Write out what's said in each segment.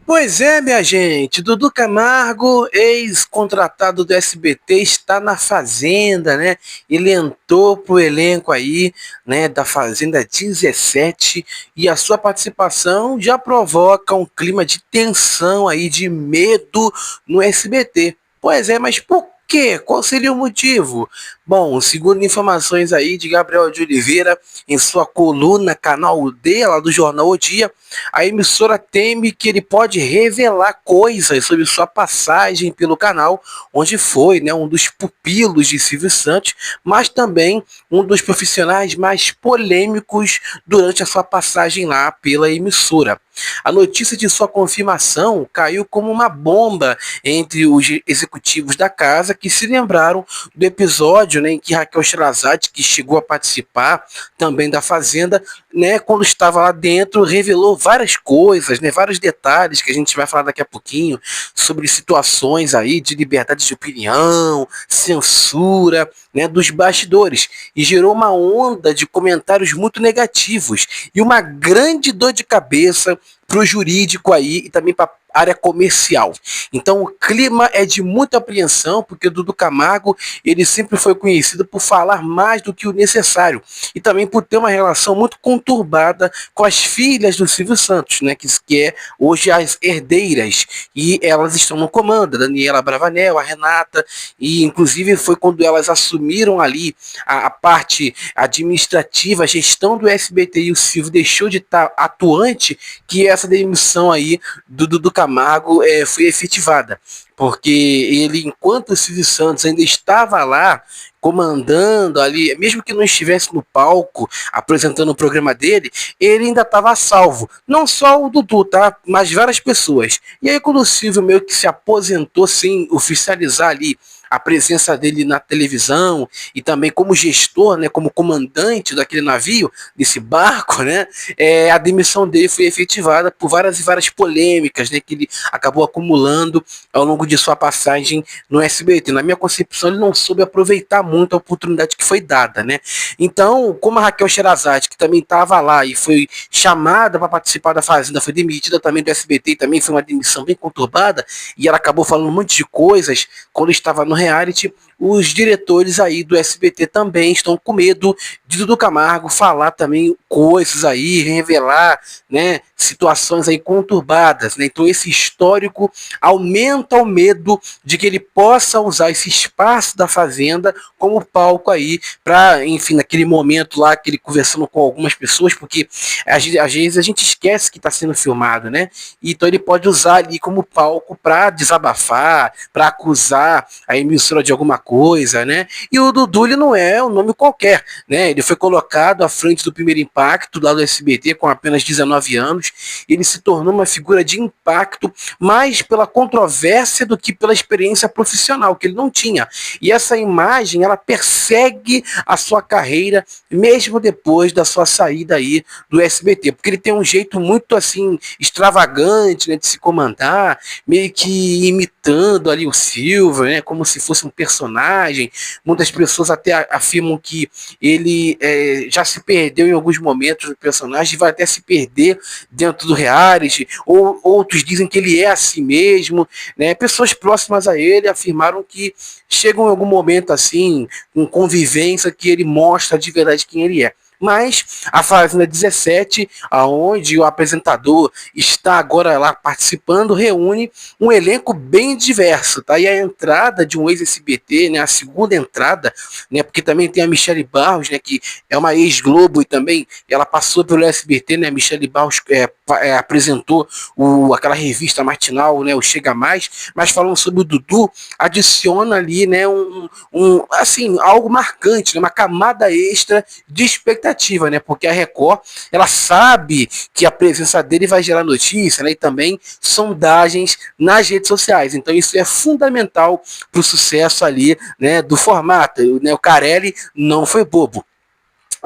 Pois é, minha gente, Dudu Camargo, ex-contratado do SBT, está na Fazenda, né? Ele entrou pro elenco aí, né, da Fazenda 17 e a sua participação já provoca um clima de tensão aí, de medo no SBT. Pois é, mas por quê? Qual seria o motivo? Bom, segundo informações aí de Gabriel de Oliveira, em sua coluna Canal D, lá do jornal O Dia, a emissora teme que ele pode revelar coisas sobre sua passagem pelo canal, onde foi, né, um dos pupilos de Silvio Santos, mas também um dos profissionais mais polêmicos durante a sua passagem lá pela emissora. A notícia de sua confirmação caiu como uma bomba entre os executivos da casa, que se lembraram do episódio, né, em que Raquel Sherazade, que chegou a participar também da Fazenda, né, quando estava lá dentro, revelou várias coisas, né, vários detalhes que a gente vai falar daqui a pouquinho sobre situações aí de liberdade de opinião, censura, né, dos bastidores, e gerou uma onda de comentários muito negativos e uma grande dor de cabeça para o jurídico aí e também para área comercial. Então o clima é de muita apreensão, porque o Dudu Camargo ele sempre foi conhecido por falar mais do que o necessário e também por ter uma relação muito conturbada com as filhas do Silvio Santos, né, que é hoje as herdeiras, e elas estão no comando, a Daniela Bravanel, a Renata, e inclusive foi quando elas assumiram ali a parte administrativa, a gestão do SBT e o Silvio deixou de estar atuante, que essa demissão aí do Camargo foi efetivada, porque ele, enquanto o Silvio Santos ainda estava lá, comandando ali, mesmo que não estivesse no palco apresentando o programa dele, ele ainda estava a salvo. Não só o Dudu, tá? Mas várias pessoas. E aí, quando o Silvio meio que se aposentou sem oficializar ali a presença dele na televisão e também como gestor, né, como comandante daquele navio, desse barco, né, a demissão dele foi efetivada por várias e várias polêmicas, né, que ele acabou acumulando ao longo de sua passagem no SBT. Na minha concepção, ele não soube aproveitar muito a oportunidade que foi dada, né. Então, como a Raquel Sherazade, que também estava lá e foi chamada para participar da Fazenda, foi demitida também do SBT e também foi uma demissão bem conturbada, e ela acabou falando um monte de coisas quando estava no reality, os diretores aí do SBT também estão com medo de Dudu Camargo falar também coisas aí, revelar, né, situações aí conturbadas, né? Então esse histórico aumenta o medo de que ele possa usar esse espaço da Fazenda como palco aí para, enfim, naquele momento lá que ele conversando com algumas pessoas, porque às vezes a gente esquece que está sendo filmado, né? Então ele pode usar ali como palco para desabafar, para acusar a emissora de alguma coisa, né? E o Dudu ele não é um nome qualquer, né? Ele foi colocado à frente do Primeiro Impacto lá do SBT com apenas 19 anos. Ele se tornou uma figura de impacto mais pela controvérsia do que pela experiência profissional que ele não tinha. E essa imagem ela persegue a sua carreira mesmo depois da sua saída aí do SBT, porque ele tem um jeito muito assim extravagante, né, de se comandar, meio que imitando ali o Silva, né, como se fosse um personagem. Muitas pessoas até afirmam que ele já se perdeu em alguns momentos do personagem, vai até se perder dentro do reality, ou outros dizem que ele é assim mesmo, né? Pessoas próximas a ele afirmaram que chegam em algum momento assim, com convivência, que ele mostra de verdade quem ele é. Mas a Fazenda 17, aonde o apresentador está agora lá participando, reúne um elenco bem diverso, tá? E a entrada de um ex-SBT, né, a segunda entrada, né, porque também tem a Michele Barros, né, que é uma ex-Globo e também ela passou pelo SBT, né, a Michele Barros apresentou aquela revista matinal, né, o Chega Mais, mas falando sobre o Dudu, adiciona ali, né, assim, algo marcante, né, uma camada extra de expectativa, né, porque a Record, ela sabe que a presença dele vai gerar notícia, né, e também sondagens nas redes sociais, então isso é fundamental para o sucesso ali, né, do formato, né, o Carelli não foi bobo.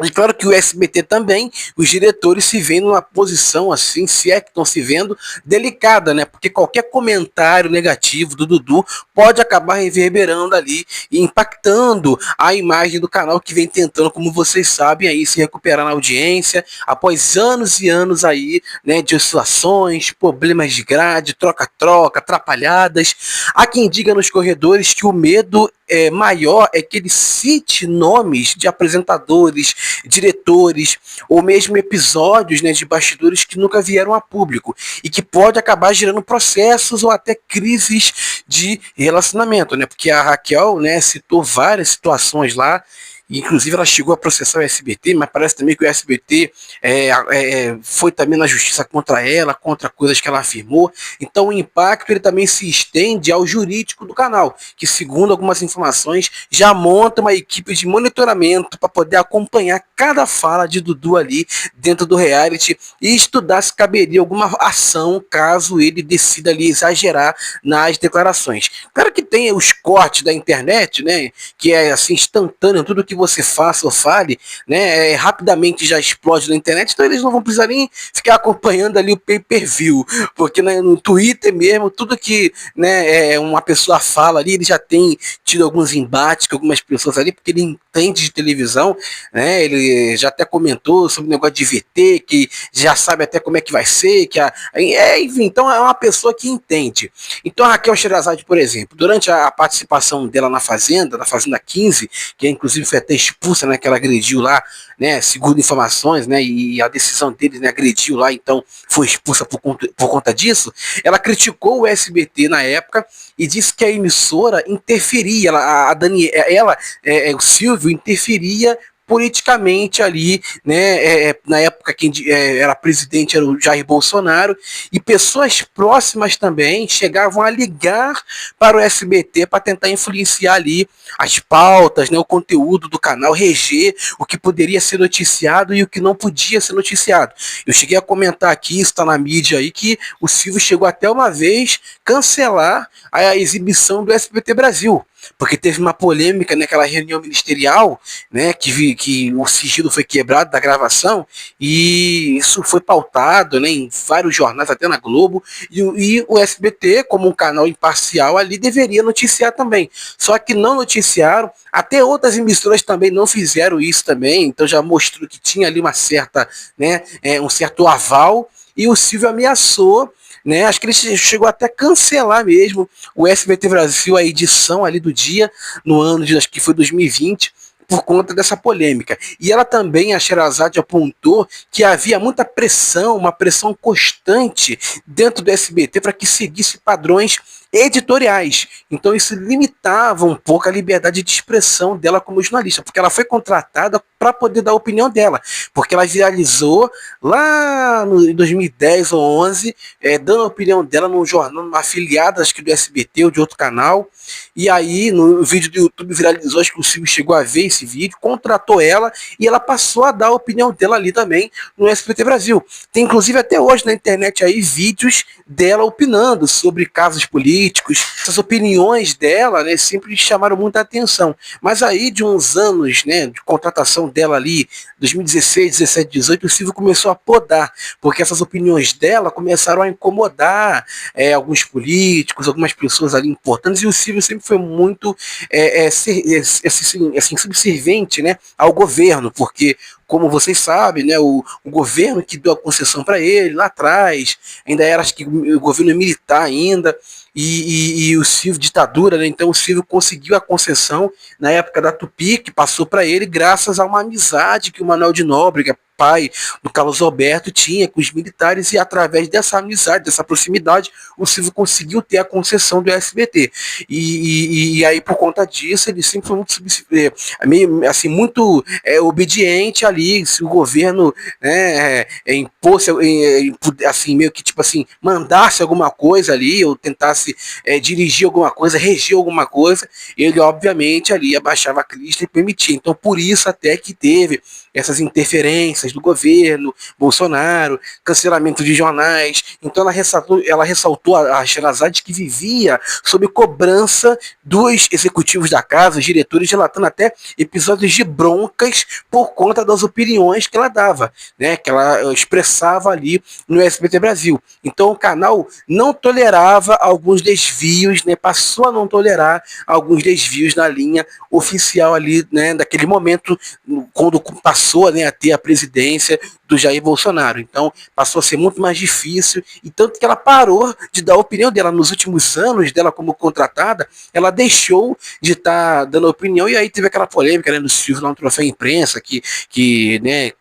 E claro que o SBT também, os diretores se veem numa posição assim, se é que estão se vendo, delicada, né? Porque qualquer comentário negativo do Dudu pode acabar reverberando ali e impactando a imagem do canal que vem tentando, como vocês sabem, aí se recuperar na audiência após anos e anos aí, né, de oscilações, problemas de grade, troca-troca, atrapalhadas. Há quem diga nos corredores que o medo maior é que ele cite nomes de apresentadores, diretores ou mesmo episódios, né, de bastidores que nunca vieram a público e que pode acabar gerando processos ou até crises de relacionamento, né? Porque a Raquel, né, citou várias situações lá. Inclusive ela chegou a processar o SBT, mas parece também que o SBT foi também na justiça contra ela, contra coisas que ela afirmou. Então o impacto ele também se estende ao jurídico do canal, que segundo algumas informações já monta uma equipe de monitoramento para poder acompanhar cada fala de Dudu ali dentro do reality e estudar se caberia alguma ação caso ele decida ali exagerar nas declarações. Claro que tem os cortes da internet, né, que é assim instantâneo, tudo que você faça ou fale, né, rapidamente já explode na internet, então eles não vão precisar nem ficar acompanhando ali o pay-per-view, porque né, no Twitter mesmo, tudo que, né, uma pessoa fala ali, ele já tem tido alguns embates com algumas pessoas ali, porque ele entende de televisão, né, ele já até comentou sobre o negócio de VT, que já sabe até como é que vai ser, enfim, então é uma pessoa que entende. Então a Raquel Sherazade, por exemplo, durante a participação dela na Fazenda 15, que inclusive foi até expulsa, né, que ela agrediu lá, né, segundo informações, né, e a decisão deles, né, agrediu lá, então foi expulsa por conta disso. Ela criticou o SBT na época e disse que a emissora interferia, o Silvio interferia politicamente ali, né, na época quem era presidente era o Jair Bolsonaro, e pessoas próximas também chegavam a ligar para o SBT para tentar influenciar ali as pautas, né, o conteúdo do canal, reger o que poderia ser noticiado e o que não podia ser noticiado. Eu cheguei a comentar aqui, isso está na mídia aí, que o Silvio chegou até uma vez cancelar a exibição do SBT Brasil, porque teve uma polêmica naquela reunião ministerial, né, que o sigilo foi quebrado da gravação, e isso foi pautado, né, em vários jornais, até na Globo, e o SBT, como um canal imparcial ali, deveria noticiar também. Só que não noticiaram, até outras emissoras também não fizeram isso também, então já mostrou que tinha ali uma certa, né, um certo aval, e o Silvio ameaçou, né? Acho que ele chegou até a cancelar mesmo o SBT Brasil, a edição ali do dia, no ano de, acho que foi 2020, por conta dessa polêmica. E ela também, a Sherazade, apontou que havia muita pressão, uma pressão constante dentro do SBT para que seguisse padrões editoriais. Então isso limitava um pouco a liberdade de expressão dela como jornalista, porque ela foi contratada para poder dar a opinião dela, porque ela viralizou lá em 2010 ou 11, dando a opinião dela num jornal, numa afiliada, acho que do SBT ou de outro canal, e aí no vídeo do YouTube viralizou, acho que o Silvio chegou a ver esse vídeo, contratou ela e ela passou a dar a opinião dela ali também no SBT Brasil. Tem inclusive até hoje na internet aí vídeos dela opinando sobre casos políticos. Essas opiniões dela, né, sempre chamaram muita atenção. Mas aí de uns anos, né, de contratação dela ali, 2016, 17, 18, o Silvio começou a podar, porque essas opiniões dela começaram a incomodar alguns políticos, algumas pessoas ali importantes, e o Silvio sempre foi muito assim, subserviente, né, ao governo, porque como vocês sabem, né, o governo que deu a concessão para ele lá atrás, ainda era, acho que o governo militar ainda, e o Silvio, ditadura, né, então o Silvio conseguiu a concessão na época da Tupi, que passou para ele graças a uma amizade que o Manuel de Nóbrega, pai do Carlos Alberto, tinha com os militares, e através dessa amizade, dessa proximidade, o Silvio conseguiu ter a concessão do SBT. E aí, por conta disso, ele sempre foi muito meio assim, muito obediente ali, se o governo, né, impôs, assim, meio que tipo assim, mandasse alguma coisa ali, ou tentasse dirigir alguma coisa, reger alguma coisa, ele obviamente ali abaixava a crista e permitia. Então por isso até que teve essas interferências do governo, Bolsonaro, cancelamento de jornais. Então ela ressaltou a Sherazade que vivia sob cobrança dos executivos da casa, os diretores, relatando até episódios de broncas por conta das opiniões que ela dava, né, que ela expressava ali no SBT Brasil. Então o canal não tolerava alguns desvios, né, passou a não tolerar alguns desvios na linha oficial ali, né, daquele momento, quando passou, né, a ter a presidência do Jair Bolsonaro. Então passou a ser muito mais difícil, e tanto que ela parou de dar a opinião dela nos últimos anos dela como contratada. Ela deixou de estar dando opinião, e aí teve aquela polêmica, né, do Silvio lá no Troféu Imprensa, que né,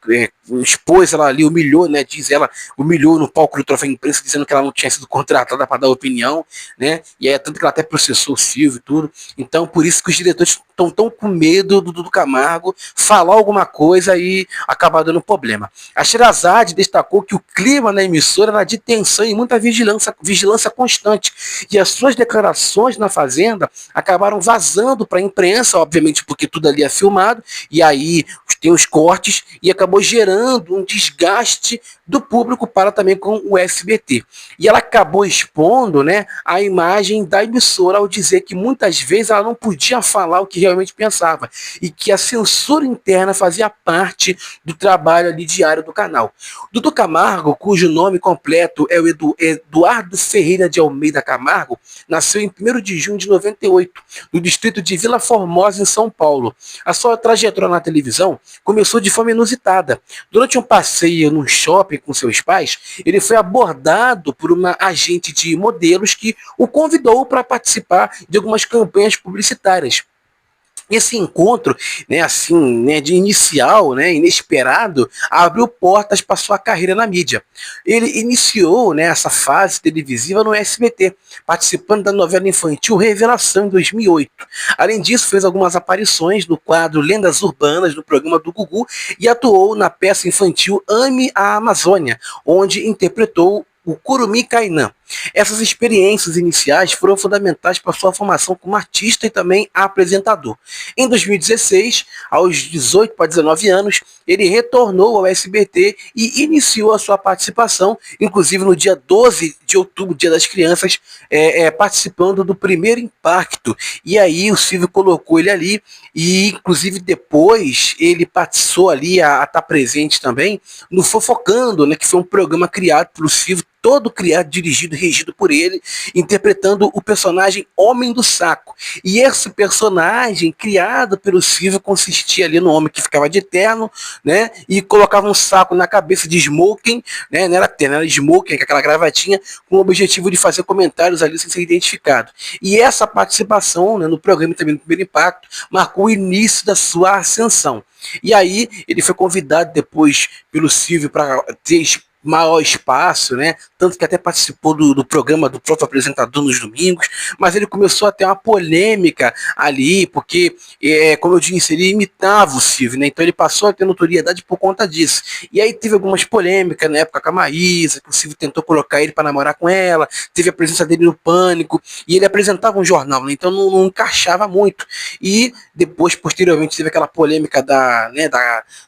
expôs ela ali, humilhou, né, diz ela, humilhou no palco do Troféu Imprensa, dizendo que ela não tinha sido contratada para dar opinião, né, e aí é tanto que ela até processou o Silvio e tudo. Então por isso que os diretores estão tão com medo do Dudu Camargo falar alguma coisa e acabar dando problema. A Sherazade destacou que o clima na emissora era de tensão e muita vigilância constante, e as suas declarações na Fazenda acabaram vazando para a imprensa, obviamente porque tudo ali é filmado, e aí tem os cortes, e acabou gerando um desgaste do público para também com o SBT. E ela acabou expondo, né, a imagem da emissora ao dizer que muitas vezes ela não podia falar o que realmente pensava, e que a censura interna fazia parte do trabalho ali diário do canal. Dudu Camargo, cujo nome completo é o Eduardo Ferreira de Almeida Camargo, nasceu em 1º de junho de 98, no distrito de Vila Formosa, em São Paulo. A sua trajetória na televisão começou de forma inusitada. Durante um passeio num shopping com seus pais, ele foi abordado por uma agente de modelos que o convidou para participar de algumas campanhas publicitárias. Esse encontro, né, assim, né, de inicial, né, inesperado, abriu portas para sua carreira na mídia. Ele iniciou, né, essa fase televisiva no SBT, participando da novela infantil Revelação em 2008. Além disso, fez algumas aparições no quadro Lendas Urbanas, no programa do Gugu, e atuou na peça infantil Ame a Amazônia, onde interpretou o Curumim Kainan. Essas experiências iniciais foram fundamentais para sua formação como artista e também apresentador. Em 2016, aos 18 para 19 anos, ele retornou ao SBT e iniciou a sua participação, inclusive no dia 12 de outubro, Dia das Crianças, participando do Primeiro Impacto. E aí o Silvio colocou ele ali, e inclusive depois ele passou ali a estar presente também no Fofocando, né, que foi um programa criado pelo Silvio, todo criado, dirigido e regido por ele, interpretando o personagem Homem do Saco. E esse personagem, criado pelo Silvio, consistia ali no homem que ficava de terno, né, e colocava um saco na cabeça de smoking, né, não era terno, era smoking, com aquela gravatinha, com o objetivo de fazer comentários ali sem ser identificado. E essa participação, né, no programa também no Primeiro Impacto, marcou o início da sua ascensão. E aí ele foi convidado depois pelo Silvio para ter maior espaço, né? Tanto que até participou do programa do próprio apresentador nos domingos, mas ele começou a ter uma polêmica ali, porque, como eu disse, ele imitava o Silvio, né? Então ele passou a ter notoriedade por conta disso. E aí teve algumas polêmicas na época com a Maísa, que o Silvio tentou colocar ele para namorar com ela, teve a presença dele no Pânico, e ele apresentava um jornal, né? Então não encaixava muito. E depois, posteriormente, teve aquela polêmica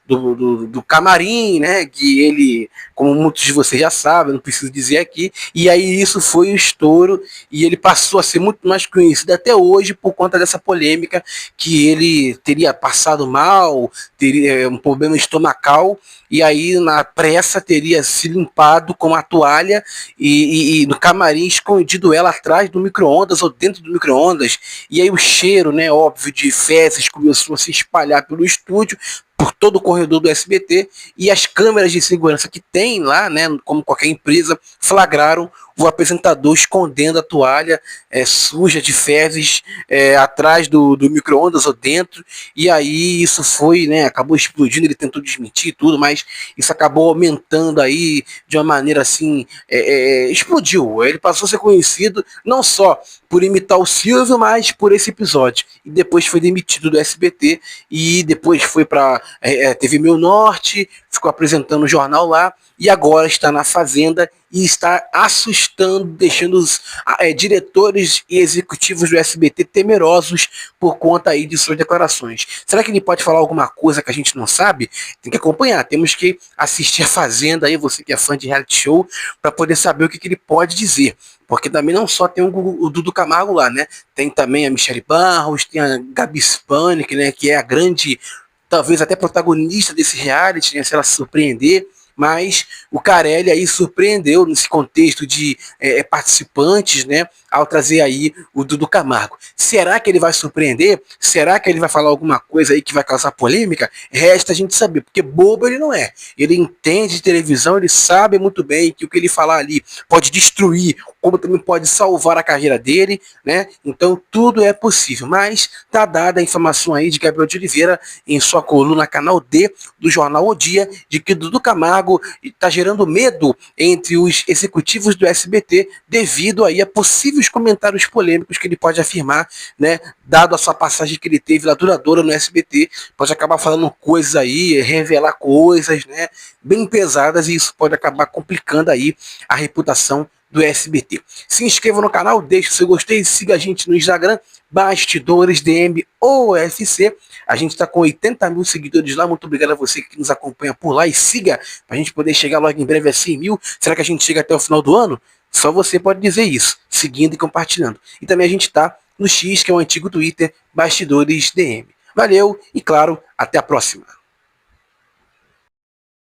do camarim, né? Que ele, como muitos de vocês já sabem, não preciso dizer aqui, e aí isso foi o estouro, e ele passou a ser muito mais conhecido até hoje por conta dessa polêmica, que ele teria passado mal, teria um problema estomacal, e aí na pressa teria se limpado com a toalha e no camarim escondido ela atrás do micro-ondas ou dentro do micro-ondas, e aí o cheiro, né, óbvio, de fezes começou a se espalhar pelo estúdio, por todo o corredor do SBT, e as câmeras de segurança que tem lá, né, como qualquer empresa, flagraram o apresentador escondendo a toalha suja de fezes atrás do micro-ondas ou dentro, e aí isso foi, né, acabou explodindo, ele tentou desmentir tudo, mas isso acabou aumentando aí de uma maneira assim, explodiu, ele passou a ser conhecido não só por imitar o Silvio, mas por esse episódio, e depois foi demitido do SBT, e depois foi para TV Meu Norte, ficou apresentando o jornal lá, e agora está na Fazenda, e está assustando, deixando os diretores e executivos do SBT temerosos por conta aí de suas declarações. Será que ele pode falar alguma coisa que a gente não sabe? Tem que acompanhar, temos que assistir a Fazenda aí, você que é fã de reality show, para poder saber o que ele pode dizer. Porque também não só tem o Dudu Camargo lá, né? Tem também a Michelle Barros, tem a Gabi Spanik, né? Que é a grande, talvez até protagonista desse reality, né? Se ela se surpreender. Mas o Carelli aí surpreendeu nesse contexto de participantes, né? Ao trazer aí o Dudu Camargo. Será que ele vai surpreender? Será que ele vai falar alguma coisa aí que vai causar polêmica? Resta a gente saber, porque bobo ele não é. Ele entende de televisão, ele sabe muito bem que o que ele falar ali pode destruir, como também pode salvar a carreira dele, né? Então tudo é possível. Mas tá dada a informação aí de Gabriel de Oliveira em sua coluna Canal D do jornal O Dia, de que Dudu Camargo está gerando medo entre os executivos do SBT devido aí a possíveis comentários polêmicos que ele pode afirmar, né? Dado a sua passagem que ele teve lá duradoura no SBT, pode acabar falando coisas aí, revelar coisas, né? Bem pesadas, e isso pode acabar complicando aí a reputação do SBT. Se inscreva no canal, deixe o seu gostei, siga a gente no Instagram, Bastidores DM OFC. A gente está com 80 mil seguidores lá. Muito obrigado a você que nos acompanha por lá, e siga para a gente poder chegar logo em breve a 100 mil. Será que a gente chega até o final do ano? Só você pode dizer isso, seguindo e compartilhando. E também a gente está no X, que é o antigo Twitter, Bastidores DM. Valeu e, claro, até a próxima.